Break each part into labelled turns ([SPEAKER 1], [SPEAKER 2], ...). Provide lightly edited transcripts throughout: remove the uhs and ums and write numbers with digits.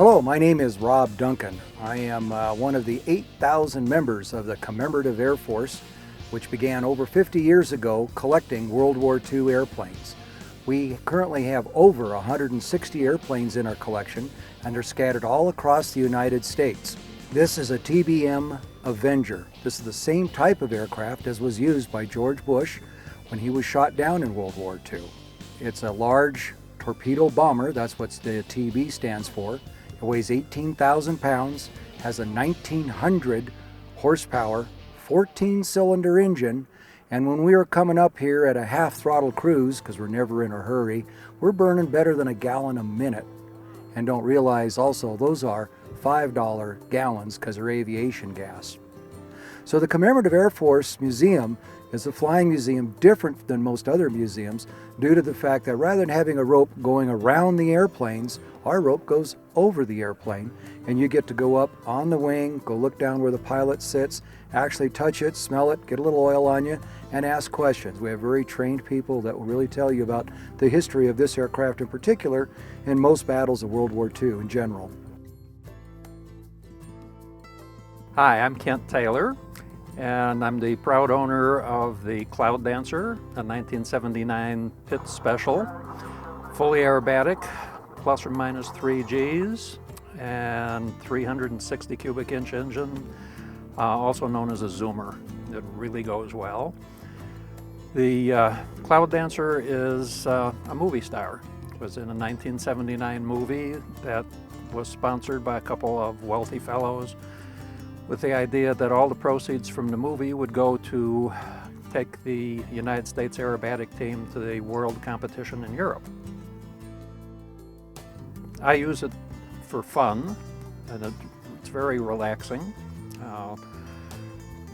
[SPEAKER 1] Hello, my name is Rob Duncan. I am one of the 8,000 members of the Commemorative Air Force, which began over 50 years ago collecting World War II airplanes. We currently have over 160 airplanes in our collection, and they're scattered all across the United States. This is a TBM Avenger. This is the same type of aircraft as was used by George Bush when he was shot down in World War II. It's a large torpedo bomber, that's what the TB stands for. It weighs 18,000 pounds, has a 1,900 horsepower, 14-cylinder engine, and when we were coming up here at a half-throttle cruise, because we're never in a hurry, we're burning better than a gallon a minute. And don't realize also those are $5 gallons because they're aviation gas. So the Commemorative Air Force Museum is a flying museum different than most other museums due to the fact that rather than having a rope going around the airplanes, our rope goes over the airplane and you get to go up on the wing, go look down where the pilot sits, actually touch it, smell it, get a little oil on you, and ask questions. We have very trained people that will really tell you about the history of this aircraft in particular and most battles of World War II in general.
[SPEAKER 2] Hi, I'm Kent Taylor, and I'm the proud owner of the Cloud Dancer, a 1979 Pitts Special, fully aerobatic, plus or minus 3 Gs, and 360 cubic inch engine, also known as a Zoomer. It really goes well. The Cloud Dancer is a movie star. It was in a 1979 movie that was sponsored by a couple of wealthy fellows with the idea that all the proceeds from the movie would go to take the United States aerobatic team to the world competition in Europe. I use it for fun, and it's very relaxing.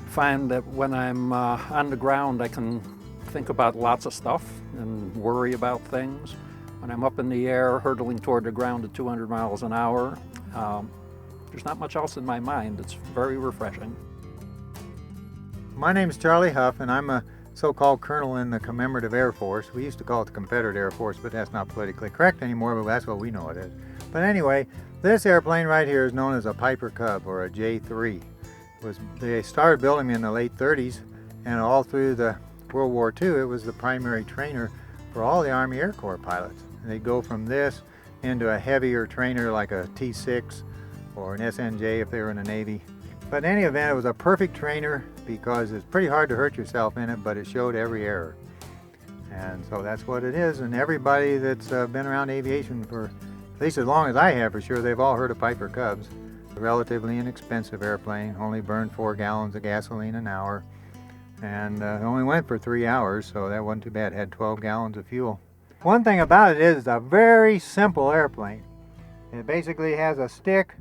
[SPEAKER 2] Find that when I'm on the ground, I can think about lots of stuff and worry about things. When I'm up in the air, hurtling toward the ground at 200 miles an hour, there's not much else in my mind. It's very refreshing.
[SPEAKER 3] My name is Charlie Huff, and I'm a so-called colonel in the Commemorative Air Force. We used to call it the Confederate Air Force, but that's not politically correct anymore, but that's what we know it is. But anyway, this airplane right here is known as a Piper Cub, or a J-3. They started building them in the late 30s, and all through the World War II, it was the primary trainer for all the Army Air Corps pilots. And they'd go from this into a heavier trainer like a T-6 or an SNJ if they were in the Navy. But in any event, it was a perfect trainer because it's pretty hard to hurt yourself in it, but it showed every error. And so that's what it is, and everybody that's been around aviation for at least as long as I have for sure, they've all heard of Piper Cubs. A relatively inexpensive airplane, only burned 4 gallons of gasoline an hour, and only went for 3 hours, so that wasn't too bad. It had 12 gallons of fuel. One thing about it is it's a very simple airplane. It basically has a stick,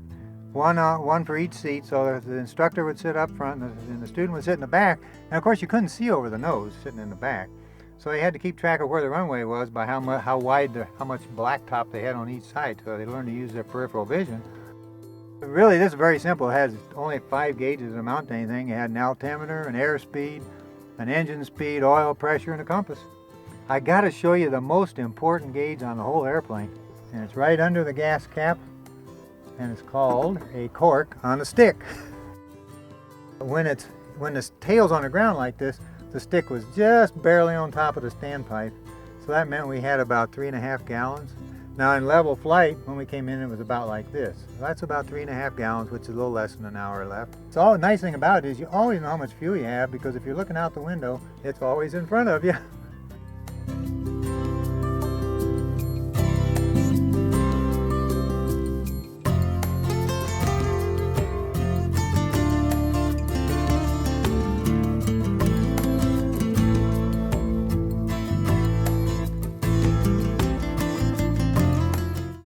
[SPEAKER 3] one for each seat, so the instructor would sit up front and the student would sit in the back. And of course you couldn't see over the nose sitting in the back. So they had to keep track of where the runway was by how much blacktop they had on each side, so they learned to use their peripheral vision. But really, this is very simple. It has only 5 gauges to mount to anything. It had an altimeter, an airspeed, an engine speed, oil pressure, and a compass. I got to show you the most important gauge on the whole airplane, and it's right under the gas cap, and it's called a cork on a stick. When the tail's on the ground like this, the stick was just barely on top of the standpipe, so that meant we had about 3.5 gallons. Now in level flight, when we came in, it was about like this. So that's about 3.5 gallons, which is a little less than an hour left. So the nice thing about it is you always know how much fuel you have, because if you're looking out the window, it's always in front of you.